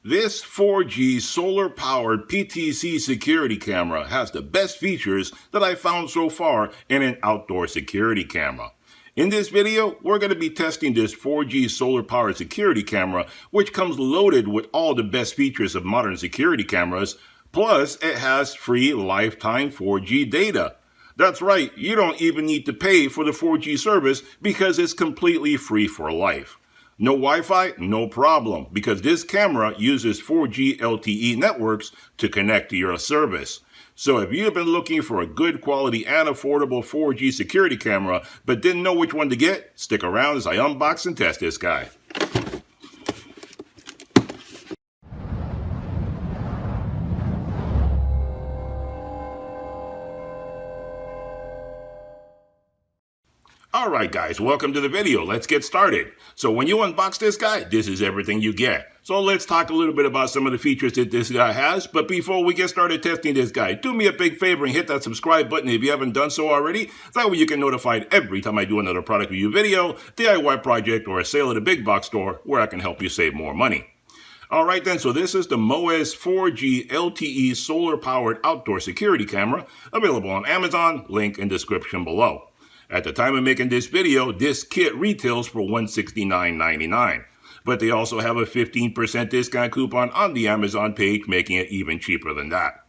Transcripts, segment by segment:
This 4G solar-powered PTZ security camera has the best features that I found so far in an outdoor security camera. In this video, we're going to be testing this 4G solar-powered security camera, which comes loaded with all the best features of modern security cameras, plus it has free lifetime 4G data. That's right, you don't even need to pay for the 4G service because it's completely free for life. No Wi-Fi? No problem, because this camera uses 4G LTE networks to connect to your service. So if you've been looking for a good quality and affordable 4G security camera but didn't know which one to get, stick around as I unbox and test this guy. Alright guys, welcome to the video. Let's get started. So when you unbox this guy, this is everything you get. So let's talk a little bit about some of the features that this guy has. But before we get started testing this guy, do me a big favor and hit that subscribe button if you haven't done so already. That way you get notified every time I do another product review video, DIY project, or a sale at a big box store where I can help you save more money. Alright then, so this is the Moes 4G LTE solar-powered outdoor security camera, available on Amazon, link in description below. At the time of making this video, this kit retails for $169.99, but they also have a 15% discount coupon on the Amazon page, making it even cheaper than that.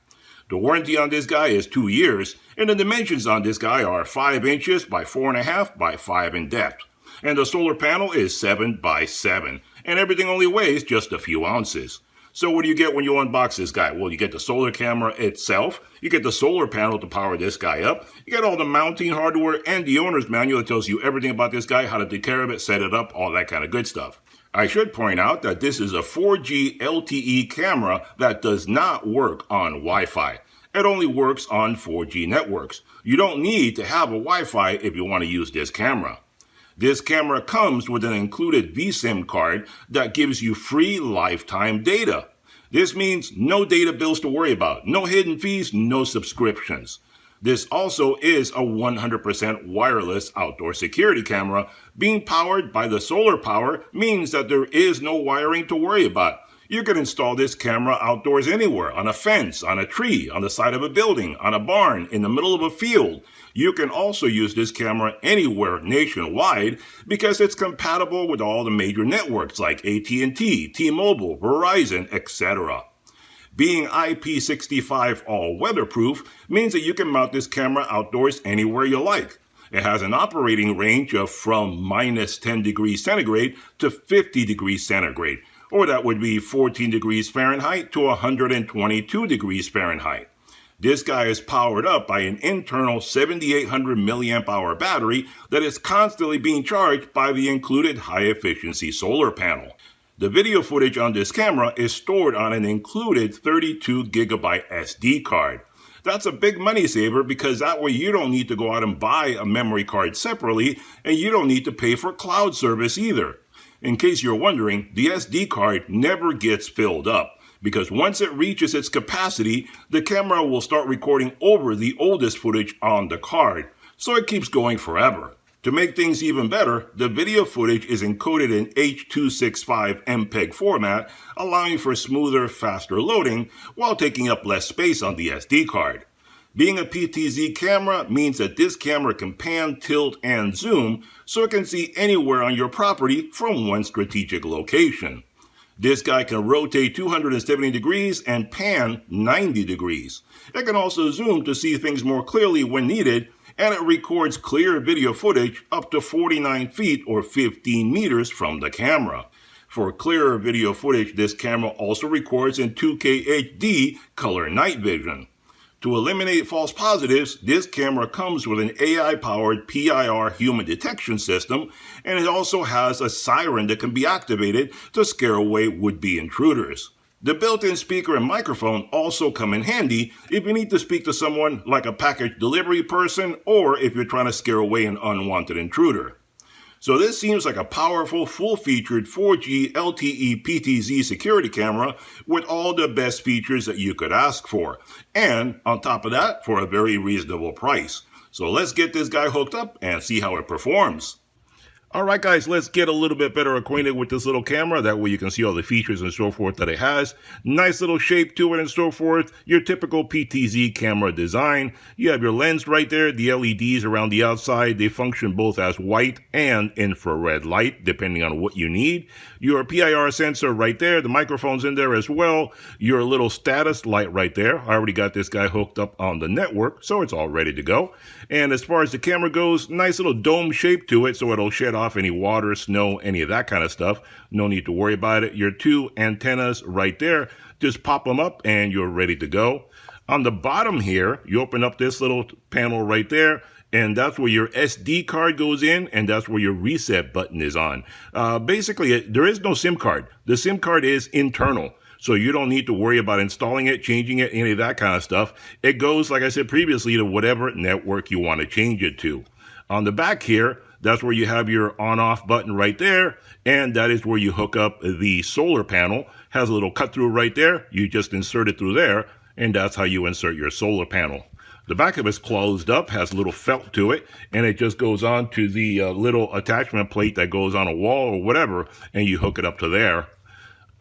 The warranty on this guy is 2 years, and the dimensions on this guy are 5 inches by 4.5 by 5 in depth, and the solar panel is 7 by 7, and everything only weighs just a few ounces. So what do you get when you unbox this guy? Well, you get the solar camera itself, you get the solar panel to power this guy up, you get all the mounting hardware and the owner's manual that tells you everything about this guy, how to take care of it, set it up, all that kind of good stuff. I should point out that this is a 4G LTE camera that does not work on Wi-Fi. It only works on 4G networks. You don't need to have a Wi-Fi if you want to use this camera. This camera comes with an included vSIM card that gives you free lifetime data. This means no data bills to worry about, no hidden fees, no subscriptions. This also is a 100% wireless outdoor security camera. Being powered by the solar power means that there is no wiring to worry about. You can install this camera outdoors anywhere, on a fence, on a tree, on the side of a building, on a barn, in the middle of a field. You can also use this camera anywhere nationwide because it's compatible with all the major networks like AT&T, T-Mobile, Verizon, etc. Being IP65 all weatherproof means that you can mount this camera outdoors anywhere you like. It has an operating range of from minus 10 degrees centigrade to 50 degrees centigrade, or that would be 14 degrees Fahrenheit to 122 degrees Fahrenheit. This guy is powered up by an internal 7800 milliamp hour battery that is constantly being charged by the included high-efficiency solar panel. The video footage on this camera is stored on an included 32 gigabyte SD card. That's a big money saver because that way you don't need to go out and buy a memory card separately, and you don't need to pay for cloud service either. In case you're wondering, the SD card never gets filled up, because once it reaches its capacity, the camera will start recording over the oldest footage on the card, so it keeps going forever. To make things even better, the video footage is encoded in H.265 MPEG format, allowing for smoother, faster loading, while taking up less space on the SD card. Being a PTZ camera means that this camera can pan, tilt, and zoom, so it can see anywhere on your property from one strategic location. This guy can rotate 270 degrees and pan 90 degrees. It can also zoom to see things more clearly when needed, and it records clear video footage up to 49 feet or 15 meters from the camera. For clearer video footage, this camera also records in 2K HD color night vision. To eliminate false positives, this camera comes with an AI-powered PIR human detection system, and it also has a siren that can be activated to scare away would-be intruders. The built-in speaker and microphone also come in handy if you need to speak to someone like a package delivery person or if you're trying to scare away an unwanted intruder. So this seems like a powerful, full-featured 4G LTE PTZ security camera with all the best features that you could ask for. And on top of that, for a very reasonable price. So let's get this guy hooked up and see how it performs. Alright guys, let's get a little bit better acquainted with this little camera. That way you can see all the features and so forth that it has. Nice little shape to it and so forth. Your typical PTZ camera design. You have your lens right there. The LEDs around the outside, they function both as white and infrared light, depending on what you need. Your PIR sensor right there. The microphone's in there as well. Your little status light right there. I already got this guy hooked up on the network, so it's all ready to go. And as far as the camera goes, nice little dome shape to it, so it'll shed off any water, snow, any of that kind of stuff. No need to worry about it. Your two antennas right there, just pop them up and you're ready to go. On the bottom here, you open up this little panel right there, and that's where your SD card goes in, and that's where your reset button is on. Basically, there is no SIM card. The SIM card is internal. So you don't need to worry about installing it, changing it, any of that kind of stuff. It goes, like I said previously, to whatever network you want to change it to. On the back here, that's where you have your on-off button right there, and that is where you hook up the solar panel. Has a little cut through right there. You just insert it through there, and that's how you insert your solar panel. The back of it's closed up, has a little felt to it, and it just goes on to the little attachment plate that goes on a wall or whatever, and you hook it up to there.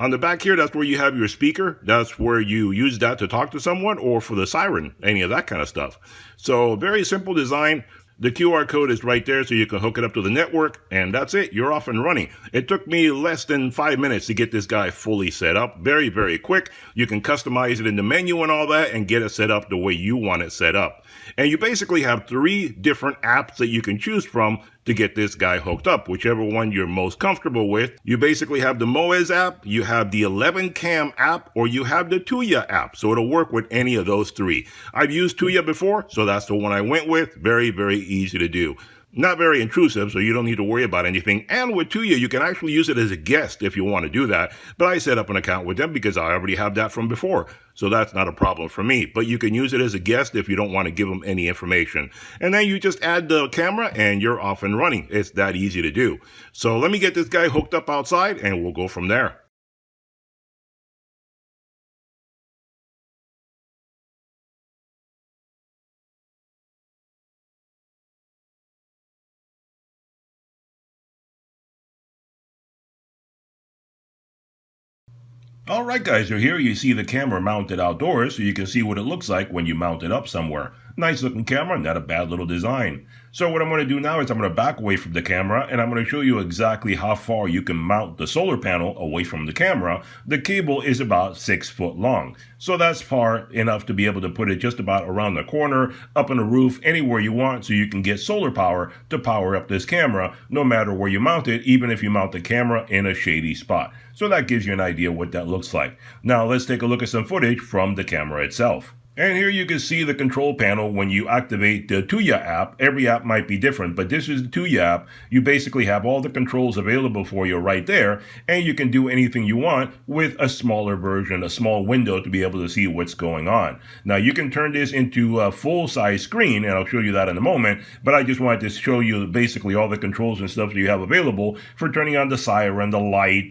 On the back here, that's where you have your speaker. That's where you use that to talk to someone or for the siren, any of that kind of stuff. So very simple design. The QR code is right there so you can hook it up to the network, and that's it. You're off and running. It took me less than 5 minutes to get this guy fully set up. Very, very quick. You can customize it in the menu and all that and get it set up the way you want it set up. And you basically have 3 different apps that you can choose from to get this guy hooked up, whichever one you're most comfortable with. You basically have the Moes app, you have the 11cam app, or you have the Tuya app. So it'll work with any of those 3. I've used Tuya before, so that's the one I went with. Very, very easy to do. Not very intrusive, so you don't need to worry about anything. And with Tuya, you can actually use it as a guest if you want to do that. But I set up an account with them because I already have that from before. So that's not a problem for me. But you can use it as a guest if you don't want to give them any information. And then you just add the camera and you're off and running. It's that easy to do. So let me get this guy hooked up outside and we'll go from there. Alright guys, you're here. You see the camera mounted outdoors so you can see what it looks like when you mount it up somewhere. Nice looking camera, not a bad little design. So what I'm going to do now is I'm going to back away from the camera and I'm going to show you exactly how far you can mount the solar panel away from the camera. The cable is about 6 foot long. So that's far enough to be able to put it just about around the corner, up on the roof, anywhere you want so you can get solar power to power up this camera no matter where you mount it, even if you mount the camera in a shady spot. So that gives you an idea what that looks like. Now let's take a look at some footage from the camera itself. And here you can see the control panel when you activate the Tuya app. Every app might be different, but this is the Tuya app. You basically have all the controls available for you right there, and you can do anything you want with a smaller version, a small window to be able to see what's going on. Now you can turn this into a full-size screen, and I'll show you that in a moment, but I just wanted to show you basically all the controls and stuff that you have available for turning on the siren, the light,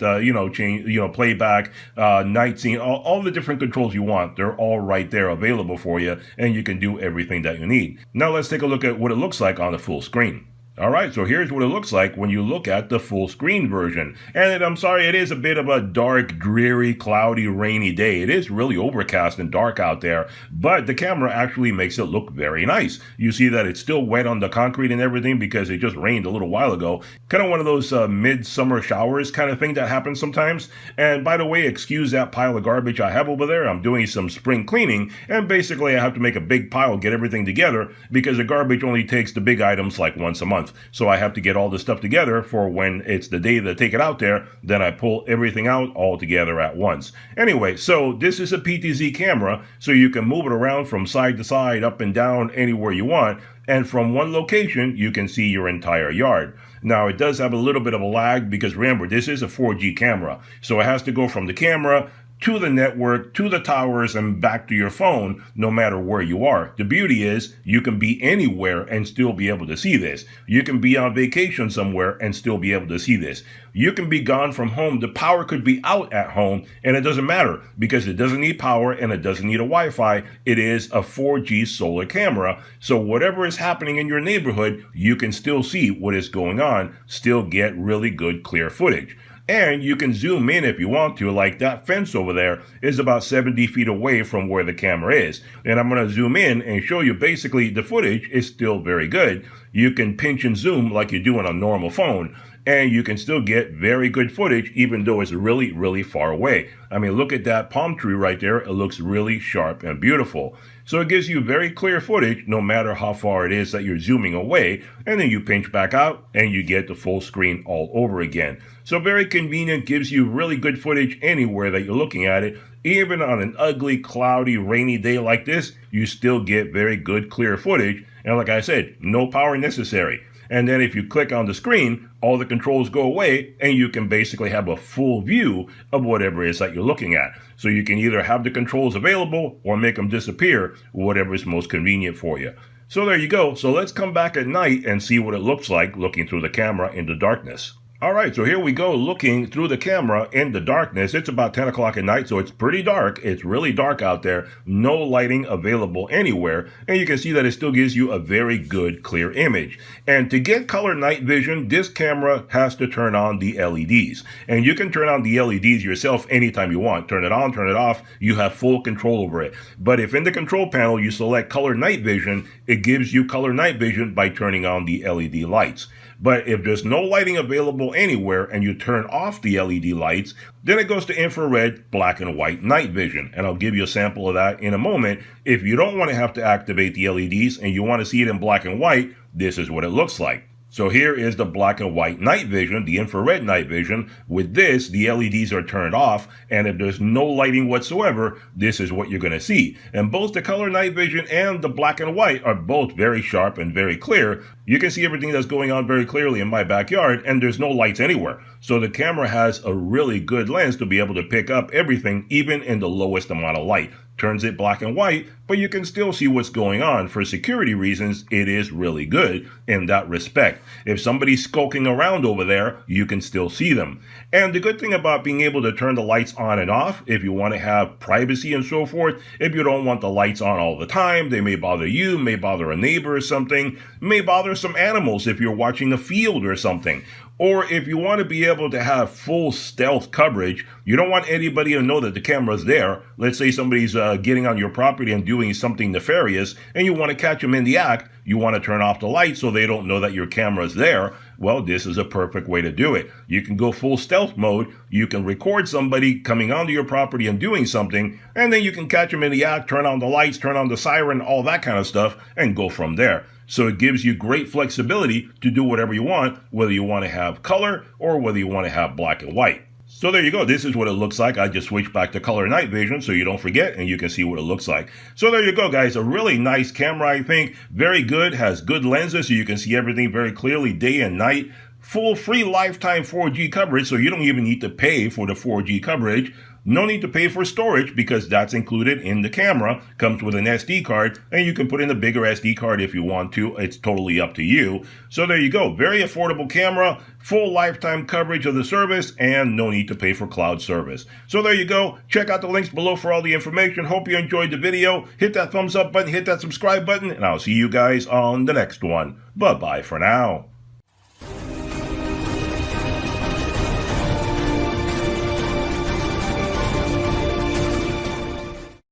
playback, night scene, all the different controls you want. They're all right there available for you, and you can do everything that you need. Now let's take a look at what it looks like on the full screen. Alright, so here's what it looks like when you look at the full screen version. And I'm sorry, it is a bit of a dark, dreary, cloudy, rainy day. It is really overcast and dark out there, but the camera actually makes it look very nice. You see that it's still wet on the concrete and everything because it just rained a little while ago. Kind of one of those midsummer showers kind of thing that happens sometimes. And by the way, excuse that pile of garbage I have over there. I'm doing some spring cleaning, and basically I have to make a big pile, get everything together, because the garbage only takes the big items like once a month. So I have to get all this stuff together for when it's the day to take it out there, then I pull everything out all together at once. Anyway, so this is a PTZ camera, so you can move it around from side to side, up and down, anywhere you want, and from one location, you can see your entire yard. Now, it does have a little bit of a lag because remember, this is a 4G camera, so it has to go from the camera to the network, to the towers, and back to your phone, no matter where you are. The beauty is you can be anywhere and still be able to see this. You can be on vacation somewhere and still be able to see this. You can be gone from home. The power could be out at home, and it doesn't matter because it doesn't need power and it doesn't need a Wi-Fi. It is a 4G solar camera. So whatever is happening in your neighborhood, you can still see what is going on, still get really good clear footage. And you can zoom in if you want to, like that fence over there is about 70 feet away from where the camera is. And I'm going to zoom in and show you basically the footage is still very good. You can pinch and zoom like you do on a normal phone, and you can still get very good footage even though it's really, really far away. I mean, look at that palm tree right there. It looks really sharp and beautiful. So it gives you very clear footage no matter how far it is that you're zooming away, and then you pinch back out and you get the full screen all over again. So very convenient, gives you really good footage anywhere that you're looking at it. Even on an ugly, cloudy, rainy day like this, you still get very good clear footage. And like I said, no power necessary. And then if you click on the screen, all the controls go away and you can basically have a full view of whatever it is that you're looking at. So you can either have the controls available or make them disappear, whatever is most convenient for you. So there you go. So let's come back at night and see what it looks like looking through the camera in the darkness. All right, so here we go looking through the camera in the darkness. It's about 10 o'clock at night, so it's pretty dark. It's really dark out there. No lighting available anywhere. And you can see that it still gives you a very good, clear image. And to get color night vision, this camera has to turn on the LEDs. And you can turn on the LEDs yourself anytime you want. Turn it on, turn it off. You have full control over it. But if in the control panel you select color night vision, it gives you color night vision by turning on the LED lights. But if there's no lighting available anywhere and you turn off the LED lights, then it goes to infrared, black and white night vision. And I'll give you a sample of that in a moment. If you don't want to have to activate the LEDs and you want to see it in black and white, this is what it looks like. So here is the black and white night vision, the infrared night vision. With this, the LEDs are turned off, and if there's no lighting whatsoever, this is what you're going to see. And both the color night vision and the black and white are both very sharp and very clear. You can see everything that's going on very clearly in my backyard, and there's no lights anywhere. So the camera has a really good lens to be able to pick up everything, even in the lowest amount of light. Turns it black and white, but you can still see what's going on. For security reasons, it is really good in that respect. If somebody's skulking around over there, you can still see them. And the good thing about being able to turn the lights on and off, if you want to have privacy and so forth, if you don't want the lights on all the time, they may bother you, may bother a neighbor or something, may bother some animals if you're watching a field or something. Or if you want to be able to have full stealth coverage, you don't want anybody to know that the camera's there. Let's say somebody's getting on your property and doing something nefarious, and you want to catch them in the act. You want to turn off the lights so they don't know that your camera's there. Well, this is a perfect way to do it. You can go full stealth mode. You can record somebody coming onto your property and doing something, and then you can catch them in the act, turn on the lights, turn on the siren, all that kind of stuff, and go from there. So it gives you great flexibility to do whatever you want, whether you want to have color or whether you want to have black and white. So there you go. This is what it looks like. I just switched back to color night vision so you don't forget and you can see what it looks like. So there you go, guys. A really nice camera, I think. Very good. Has good lenses so you can see everything very clearly day and night. Full free lifetime 4G coverage, so you don't even need to pay for the 4G coverage. No need to pay for storage because that's included in the camera. Comes with an SD card, and you can put in a bigger SD card if you want to. It's totally up to you. So there you go. Very affordable camera, full lifetime coverage of the service, and no need to pay for cloud service. So there you go. Check out the links below for all the information. Hope you enjoyed the video. Hit that thumbs up button, hit that subscribe button, and I'll see you guys on the next one. Bye-bye for now.